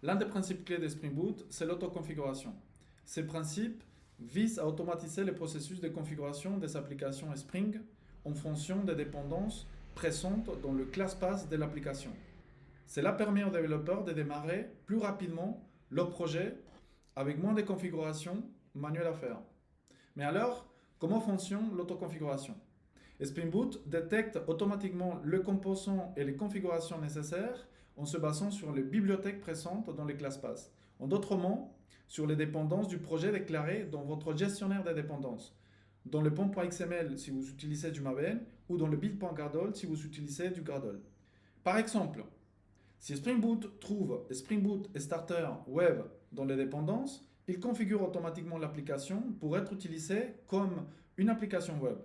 L'un des principes clés de Spring Boot, c'est l'autoconfiguration. Ces principes visent à automatiser les processus de configuration des applications Spring en fonction des dépendances présentes dans le ClassPath de l'application. Cela permet aux développeurs de démarrer plus rapidement leur projet avec moins de configurations manuelles à faire. Mais alors, comment fonctionne l'autoconfiguration? Spring Boot détecte automatiquement le composant et les configurations nécessaires en se basant sur les bibliothèques présentes dans les ClassPath. En d'autres mots, sur les dépendances du projet déclaré dans votre gestionnaire des dépendances, dans le pom.xml si vous utilisez du Maven ou dans le build.gradle si vous utilisez du Gradle. Par exemple, si Spring Boot trouve Spring Boot et Starter Web dans les dépendances, il configure automatiquement l'application pour être utilisée comme une application web.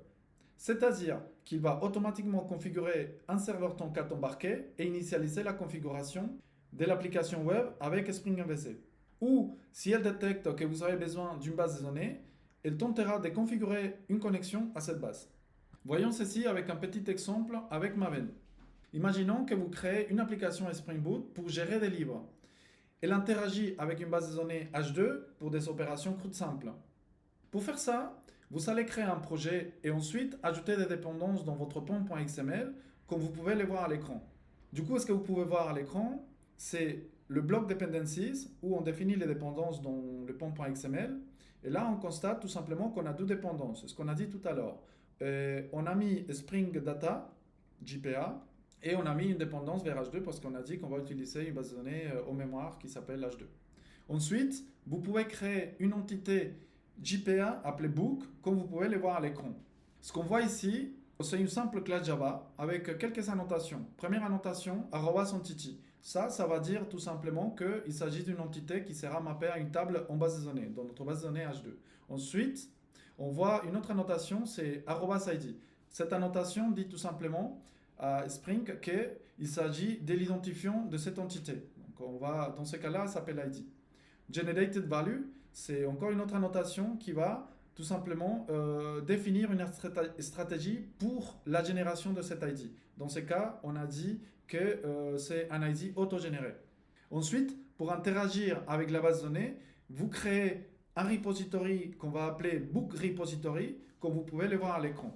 C'est-à-dire qu'il va automatiquement configurer un serveur Tomcat embarqué et initialiser la configuration de l'application web avec Spring MVC. Ou si elle détecte que vous avez besoin d'une base de données, elle tentera de configurer une connexion à cette base. Voyons ceci avec un petit exemple avec Maven. Imaginons que vous créez une application Spring Boot pour gérer des livres. Elle interagit avec une base de données H2 pour des opérations CRUD simples. Pour faire ça, vous allez créer un projet et ensuite ajouter des dépendances dans votre pom.xml comme vous pouvez les voir à l'écran. Du coup, ce que vous pouvez voir à l'écran, c'est le bloc dependencies où on définit les dépendances dans le pom.xml. Et là, on constate tout simplement qu'on a deux dépendances, ce qu'on a dit tout à l'heure. On a mis Spring Data, JPA, et on a mis une dépendance vers H2 parce qu'on a dit qu'on va utiliser une base de données au mémoire qui s'appelle H2. Ensuite, vous pouvez créer une entité JPA appelée book, comme vous pouvez le voir à l'écran. Ce qu'on voit ici, c'est une simple classe Java avec quelques annotations. Première annotation, @entity. Ça va dire tout simplement qu'il s'agit d'une entité qui sera mappée à une table en base de données, dans notre base de données H2. Ensuite, on voit une autre annotation, c'est @id. Cette annotation dit tout simplement à Spring qu'il s'agit de l'identifiant de cette entité. Donc on va, dans ce cas-là, ça s'appelle ID. Generated value, c'est encore une autre annotation qui va tout simplement définir une stratégie pour la génération de cet ID. Dans ce cas, on a dit que c'est un ID autogénéré. Ensuite, pour interagir avec la base de données, vous créez un repository qu'on va appeler book repository, comme vous pouvez le voir à l'écran.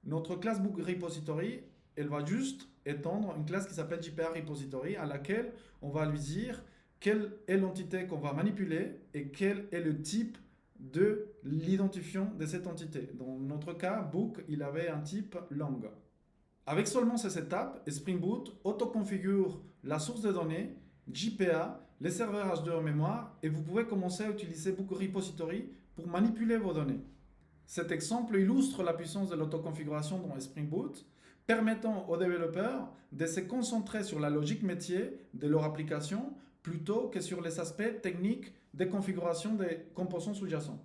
Notre classe book repository, elle va juste étendre une classe qui s'appelle JPA repository à laquelle on va lui dire quelle est l'entité qu'on va manipuler et quel est le type de l'identifiant de cette entité. Dans notre cas, book, il avait un type long. Avec seulement ces étapes, Spring Boot autoconfigure la source de données, JPA, les serveurs H2 en mémoire et vous pouvez commencer à utiliser Book Repository pour manipuler vos données. Cet exemple illustre la puissance de l'autoconfiguration dans Spring Boot, permettant aux développeurs de se concentrer sur la logique métier de leur application plutôt que sur les aspects techniques de configuration des composants sous-jacents.